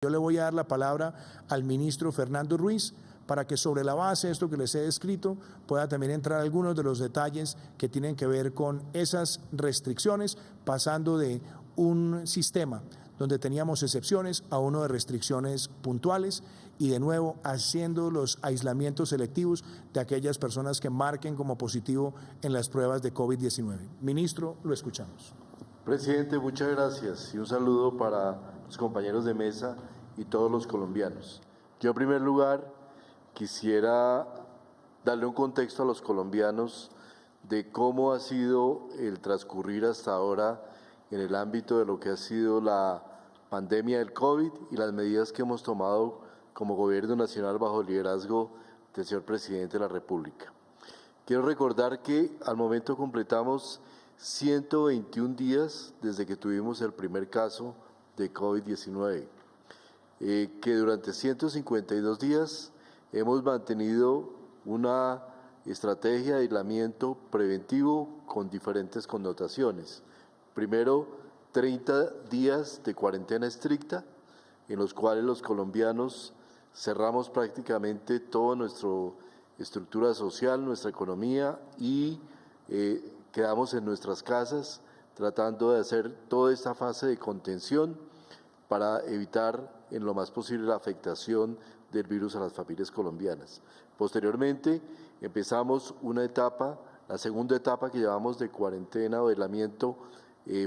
Yo le voy a dar la palabra al ministro Fernando Ruiz para que sobre la base de esto que les he descrito pueda también entrar algunos de los detalles que tienen que ver con esas restricciones, pasando de un sistema donde teníamos excepciones a uno de restricciones puntuales y de nuevo haciendo los aislamientos selectivos de aquellas personas que marquen como positivo en las pruebas de COVID-19. Ministro, lo escuchamos. Presidente, muchas gracias y un saludo para los compañeros de mesa y todos los colombianos. Yo en primer lugar quisiera darle un contexto a los colombianos de cómo ha sido el transcurrir hasta ahora en el ámbito de lo que ha sido la pandemia del COVID y las medidas que hemos tomado como Gobierno Nacional bajo el liderazgo del señor Presidente de la República. Quiero recordar que al momento completamos 121 días desde que tuvimos el primer caso de COVID-19, que durante 152 días hemos mantenido una estrategia de aislamiento preventivo con diferentes connotaciones. Primero, 30 días de cuarentena estricta, en los cuales los colombianos cerramos prácticamente toda nuestra estructura social, nuestra economía y quedamos en nuestras casas tratando de hacer toda esta fase de contención para evitar en lo más posible la afectación del virus a las familias colombianas. Posteriormente empezamos una etapa, la segunda etapa que llamamos de cuarentena o de aislamiento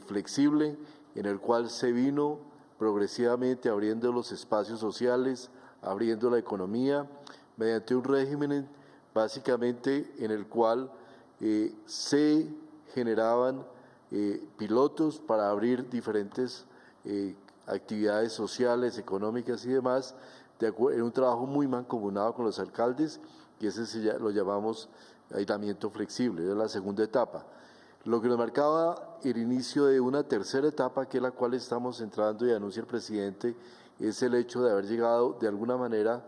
flexible, en el cual se vino progresivamente abriendo los espacios sociales, abriendo la economía, mediante un régimen básicamente en el cual se generaban pilotos para abrir diferentes actividades sociales, económicas y demás, en un trabajo muy mancomunado con los alcaldes, y ese lo llamamos aislamiento flexible, es la segunda etapa. Lo que nos marcaba el inicio de una tercera etapa, que es la cual estamos entrando y anuncia el presidente, es el hecho de haber llegado de alguna manera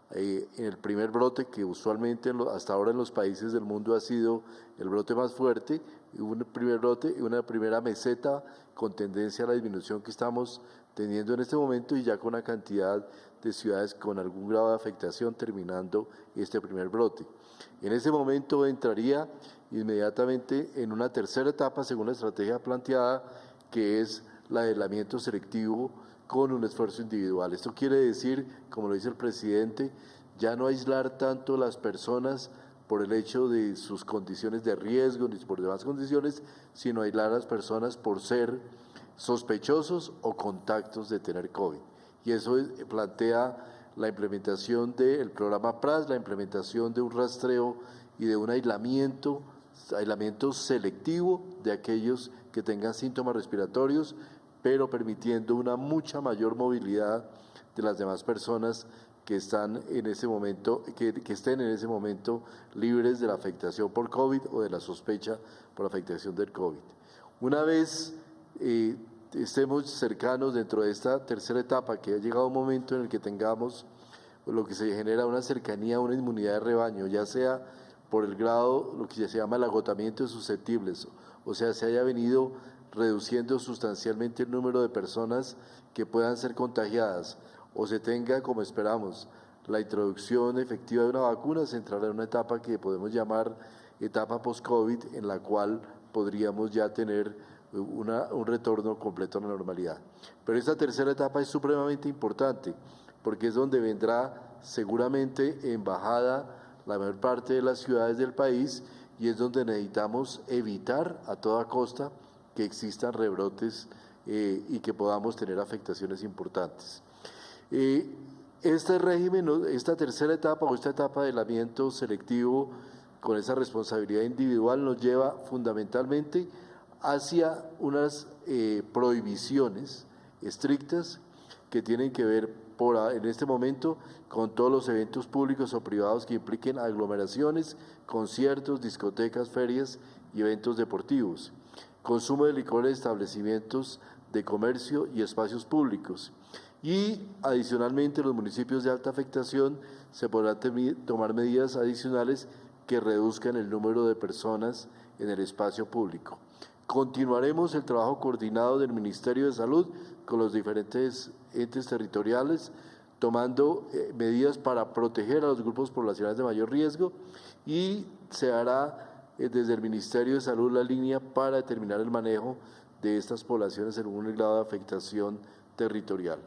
en el primer brote, que usualmente hasta ahora en los países del mundo ha sido el brote más fuerte, un primer brote y una primera meseta con tendencia a la disminución que estamos teniendo en este momento y ya con una cantidad de ciudades con algún grado de afectación terminando este primer brote. En ese momento entraría inmediatamente en una tercera etapa según la estrategia planteada, que es la de aislamiento selectivo con un esfuerzo individual. Esto quiere decir, como lo dice el presidente, ya no aislar tanto las personas por el hecho de sus condiciones de riesgo ni por demás condiciones, sino aislar a las personas por ser sospechosos o contactos de tener COVID. Y eso plantea la implementación del programa PRAS, la implementación de un rastreo y de un aislamiento selectivo de aquellos que tengan síntomas respiratorios, pero permitiendo una mucha mayor movilidad de las demás personas que están en ese momento, que estén en ese momento libres de la afectación por COVID o de la sospecha por la afectación del COVID. Una vez estemos cercanos dentro de esta tercera etapa, que ha llegado un momento en el que tengamos lo que se genera una cercanía, una inmunidad de rebaño, ya sea por el grado, lo que se llama el agotamiento de susceptibles, o sea, se haya venido reduciendo sustancialmente el número de personas que puedan ser contagiadas, o se tenga, como esperamos, la introducción efectiva de una vacuna, se entrará en una etapa que podemos llamar etapa post-COVID, en la cual podríamos ya tener un retorno completo a la normalidad. Pero esta tercera etapa es supremamente importante, porque es donde vendrá seguramente en bajada la mayor parte de las ciudades del país y es donde necesitamos evitar a toda costa que existan rebrotes y que podamos tener afectaciones importantes. Este régimen, esta tercera etapa o esta etapa de aislamiento selectivo con esa responsabilidad individual nos lleva fundamentalmente hacia unas prohibiciones estrictas que tienen que ver en este momento con todos los eventos públicos o privados que impliquen aglomeraciones, conciertos, discotecas, ferias y eventos deportivos, consumo de licor en establecimientos de comercio y espacios públicos. Y adicionalmente en los municipios de alta afectación se podrán tomar medidas adicionales que reduzcan el número de personas en el espacio público. Continuaremos el trabajo coordinado del Ministerio de Salud con los diferentes entes territoriales, tomando medidas para proteger a los grupos poblacionales de mayor riesgo, y se hará desde el Ministerio de Salud la línea para determinar el manejo de estas poblaciones en un grado de afectación territorial.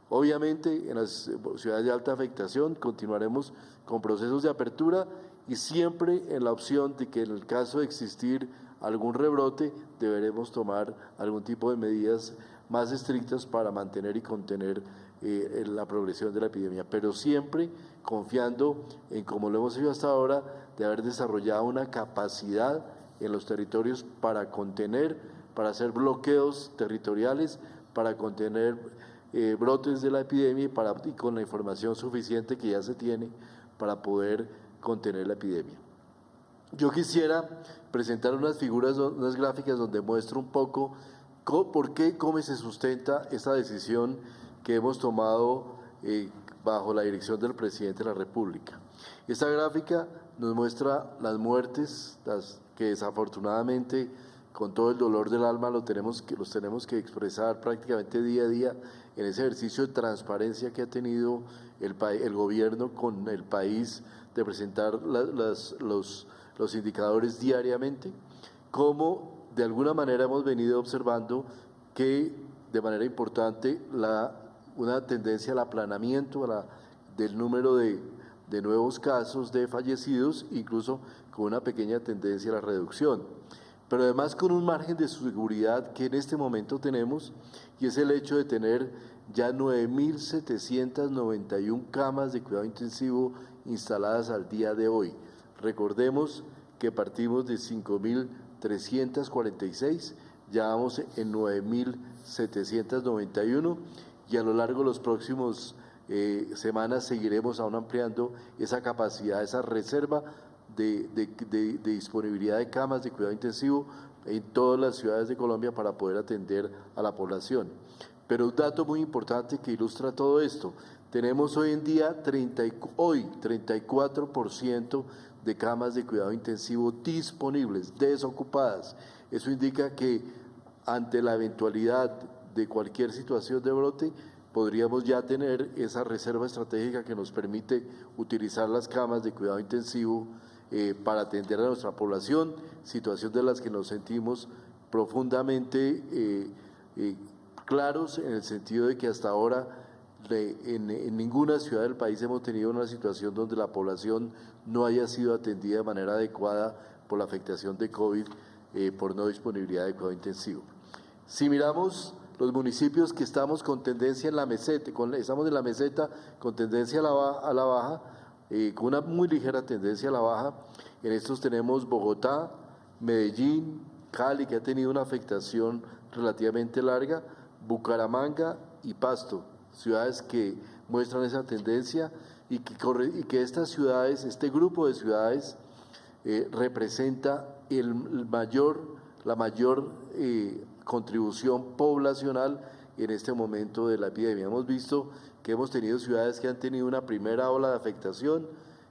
Obviamente, en las ciudades de alta afectación continuaremos con procesos de apertura y siempre en la opción de que en el caso de existir algún rebrote deberemos tomar algún tipo de medidas más estrictas para mantener y contener la progresión de la epidemia, pero siempre confiando en, como lo hemos hecho hasta ahora, de haber desarrollado una capacidad en los territorios para contener, para hacer bloqueos territoriales, para contener brotes de la epidemia y con la información suficiente que ya se tiene para poder contener la epidemia. Yo quisiera presentar unas figuras, unas gráficas donde muestro un poco por qué, cómo se sustenta esta decisión que hemos tomado bajo la dirección del presidente de la República. Esta gráfica nos muestra las muertes, que desafortunadamente, con todo el dolor del alma, los tenemos que expresar prácticamente día a día en ese ejercicio de transparencia que ha tenido el gobierno con el país, de presentar los indicadores diariamente, como de alguna manera hemos venido observando que de manera importante una tendencia al aplanamiento del número de nuevos casos de fallecidos, incluso con una pequeña tendencia a la reducción, pero además con un margen de seguridad que en este momento tenemos, y es el hecho de tener ya 9.791 camas de cuidado intensivo instaladas al día de hoy. Recordemos que partimos de 5.346, ya vamos en 9.791, y a lo largo de los próximos semanas seguiremos aún ampliando esa capacidad, esa reserva de disponibilidad de camas de cuidado intensivo en todas las ciudades de Colombia para poder atender a la población. Pero un dato muy importante que ilustra todo esto: tenemos hoy en día 34% de camas de cuidado intensivo disponibles, desocupadas. Eso indica que ante la eventualidad de cualquier situación de brote, podríamos ya tener esa reserva estratégica que nos permite utilizar las camas de cuidado intensivo para atender a nuestra población, situación de las que nos sentimos profundamente claros, en el sentido de que hasta ahora en ninguna ciudad del país hemos tenido una situación donde la población no haya sido atendida de manera adecuada por la afectación de COVID por no disponibilidad de cuidado intensivo. Si miramos los municipios que estamos con tendencia en la meseta, estamos en la meseta con tendencia a la baja, con una muy ligera tendencia a la baja, en estos tenemos Bogotá, Medellín, Cali, que ha tenido una afectación relativamente larga, Bucaramanga y Pasto, ciudades que muestran esa tendencia y que estas ciudades, este grupo de ciudades representa la mayor contribución poblacional en este momento de la epidemia. Hemos visto que hemos tenido ciudades que han tenido una primera ola de afectación,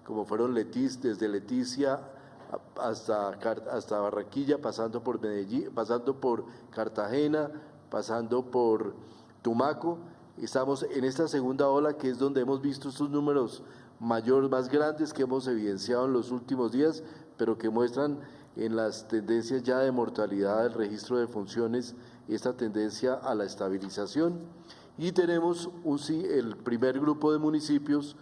como fueron desde Leticia hasta Barranquilla, pasando por Medellín, pasando por Cartagena, pasando por Tumaco. Estamos en esta segunda ola, que es donde hemos visto estos números más grandes que hemos evidenciado en los últimos días, pero que muestran en las tendencias ya de mortalidad del registro de funciones esta tendencia a la estabilización. Y tenemos el primer grupo de municipios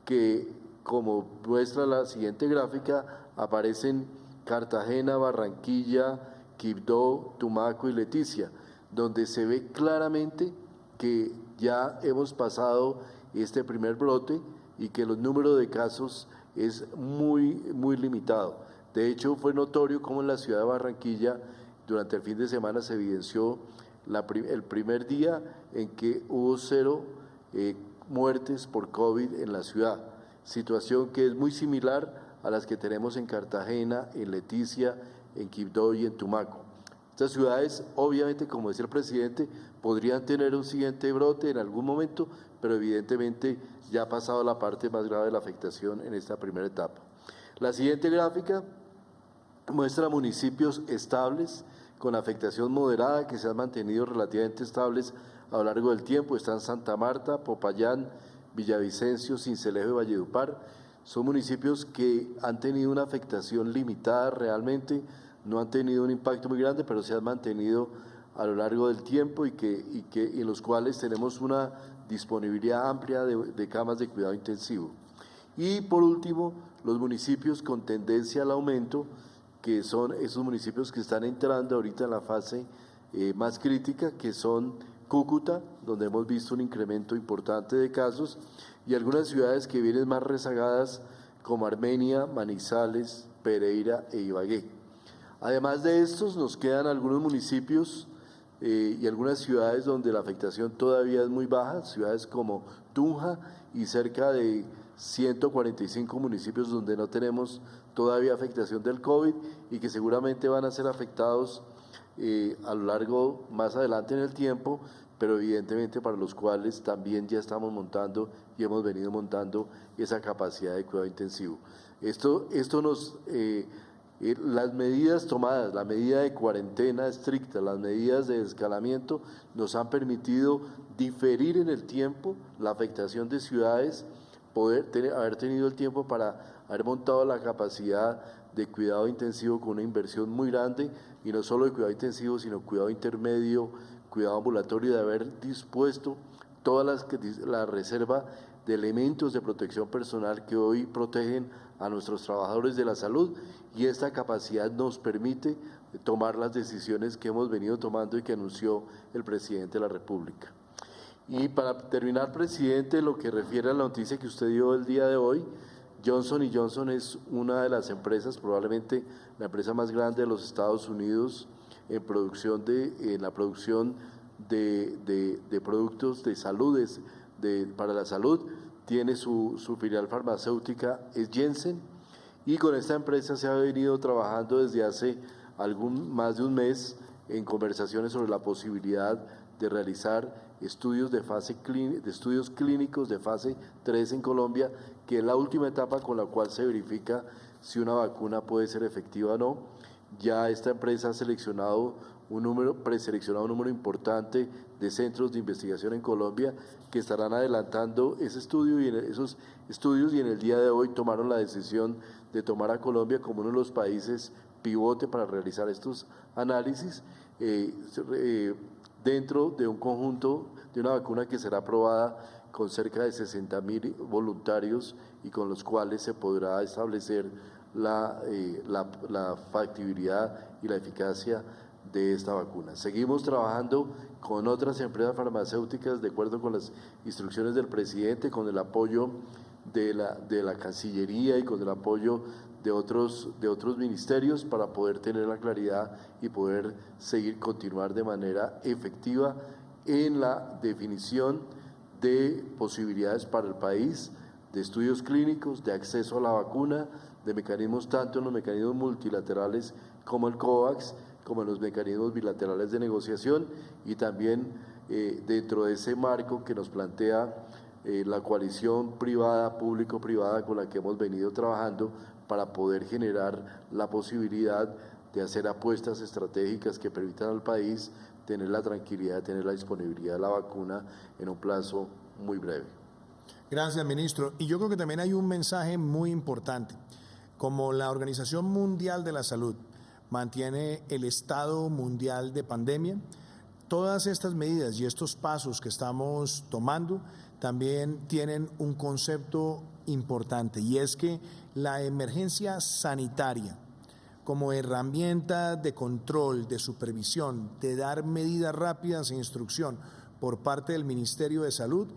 que, como muestra la siguiente gráfica, aparecen Cartagena, Barranquilla, Quibdó, Tumaco y Leticia, donde se ve claramente que ya hemos pasado este primer brote y que el número de casos es muy limitado. De hecho, fue notorio cómo en la ciudad de Barranquilla durante el fin de semana se evidenció el primer día en que hubo 0 muertes por COVID en la ciudad, situación que es muy similar a las que tenemos en Cartagena, en Leticia, en Quibdó y en Tumaco. Estas ciudades, obviamente, como decía el presidente, podrían tener un siguiente brote en algún momento, pero evidentemente ya ha pasado la parte más grave de la afectación en esta primera etapa. La siguiente gráfica muestra municipios estables con afectación moderada que se han mantenido relativamente estables a lo largo del tiempo están Santa Marta, Popayán, Villavicencio, Sincelejo y Valledupar. Son municipios que han tenido una afectación limitada realmente, no han tenido un impacto muy grande, pero se han mantenido a lo largo del tiempo y en los cuales tenemos una disponibilidad amplia de camas de cuidado intensivo. Y por último, los municipios con tendencia al aumento, que son esos municipios que están entrando ahorita en la fase más crítica, que son Cúcuta, donde hemos visto un incremento importante de casos, y algunas ciudades que vienen más rezagadas como Armenia, Manizales, Pereira e Ibagué. Además de estos, nos quedan algunos municipios y algunas ciudades donde la afectación todavía es muy baja, ciudades como Tunja y cerca de 145 municipios donde no tenemos todavía afectación del COVID y que seguramente van a ser afectados a lo largo, más adelante en el tiempo, pero evidentemente para los cuales también ya estamos montando y hemos venido montando esa capacidad de cuidado intensivo. Las medidas tomadas, la medida de cuarentena estricta, las medidas de escalamiento nos han permitido diferir en el tiempo la afectación de ciudades, haber tenido el tiempo para haber montado la capacidad de cuidado intensivo con una inversión muy grande, y no solo de cuidado intensivo, sino cuidado intermedio, cuidado ambulatorio, de haber dispuesto toda la reserva de elementos de protección personal que hoy protegen a nuestros trabajadores de la salud, y esta capacidad nos permite tomar las decisiones que hemos venido tomando y que anunció el presidente de la República. Y para terminar, presidente, lo que refiere a la noticia que usted dio el día de hoy, Johnson & Johnson es una de las empresas, probablemente la empresa más grande de los Estados Unidos en la producción de productos de salud, para la salud. Tiene su filial farmacéutica, es Janssen, y con esta empresa se ha venido trabajando desde hace más de un mes en conversaciones sobre la posibilidad de realizar estudios estudios clínicos de fase 3 en Colombia, que es la última etapa con la cual se verifica si una vacuna puede ser efectiva o no. Ya esta empresa ha preseleccionado un número importante de centros de investigación en Colombia que estarán adelantando ese estudio esos estudios, y en el día de hoy tomaron la decisión de tomar a Colombia como uno de los países pivote para realizar estos análisis dentro de un conjunto de una vacuna que será aprobada con cerca de 60.000 voluntarios y con los cuales se podrá establecer la factibilidad y la eficacia de esta vacuna. Seguimos trabajando con otras empresas farmacéuticas de acuerdo con las instrucciones del presidente, con el apoyo de la Cancillería y con el apoyo de otros ministerios, para poder tener la claridad y poder continuar de manera efectiva en la definición de posibilidades para el país, de estudios clínicos, de acceso a la vacuna, de mecanismos tanto en los mecanismos multilaterales como el COVAX, como en los mecanismos bilaterales de negociación, y también dentro de ese marco que nos plantea la coalición privada, público-privada, con la que hemos venido trabajando para poder generar la posibilidad de hacer apuestas estratégicas que permitan al país tener la tranquilidad de tener la disponibilidad de la vacuna en un plazo muy breve. Gracias, ministro. Y yo creo que también hay un mensaje muy importante. Como la Organización Mundial de la Salud mantiene el estado mundial de pandemia, todas estas medidas y estos pasos que estamos tomando también tienen un concepto importante, y es que la emergencia sanitaria, como herramienta de control, de supervisión, de dar medidas rápidas e instrucción por parte del Ministerio de Salud,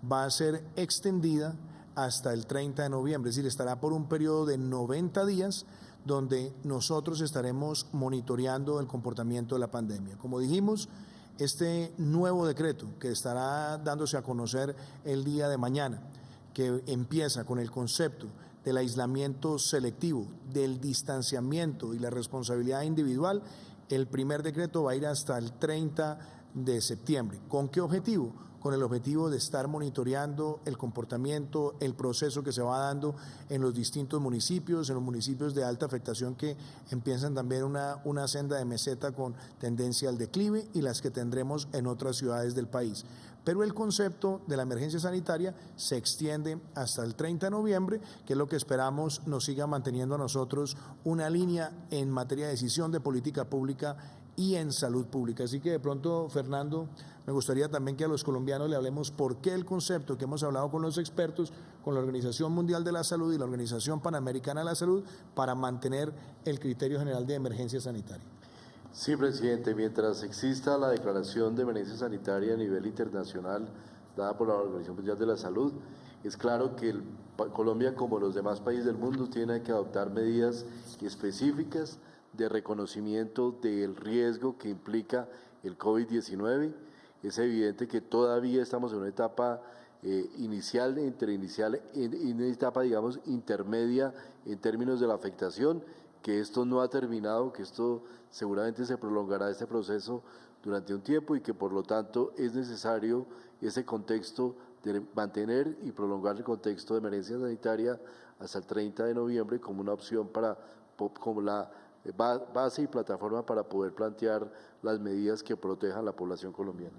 va a ser extendida hasta el 30 de noviembre, es decir, estará por un periodo de 90 días donde nosotros estaremos monitoreando el comportamiento de la pandemia. Como dijimos, este nuevo decreto que estará dándose a conocer el día de mañana, que empieza con el concepto del aislamiento selectivo, del distanciamiento y la responsabilidad individual, el primer decreto va a ir hasta el 30 de septiembre. ¿Con qué objetivo? con el objetivo de estar monitoreando el comportamiento, el proceso que se va dando en los distintos municipios, en los municipios de alta afectación que empiezan también una senda de meseta con tendencia al declive y las que tendremos en otras ciudades del país. Pero el concepto de la emergencia sanitaria se extiende hasta el 30 de noviembre, que es lo que esperamos nos siga manteniendo a nosotros una línea en materia de decisión de política pública y en salud pública. Así que de pronto, Fernando, me gustaría también que a los colombianos le hablemos por qué el concepto que hemos hablado con los expertos, con la Organización Mundial de la Salud y la Organización Panamericana de la Salud, para mantener el criterio general de emergencia sanitaria. Sí, presidente, mientras exista la declaración de emergencia sanitaria a nivel internacional dada por la Organización Mundial de la Salud, es claro que Colombia, como los demás países del mundo, tiene que adoptar medidas específicas de reconocimiento del riesgo que implica el COVID-19. Es evidente que todavía estamos en una etapa inicial, en una etapa, digamos, intermedia en términos de la afectación, que esto no ha terminado, que esto seguramente se prolongará este proceso durante un tiempo y que por lo tanto es necesario ese contexto de mantener y prolongar el contexto de emergencia sanitaria hasta el 30 de noviembre como una opción como la base y plataforma para poder plantear las medidas que protejan a la población colombiana.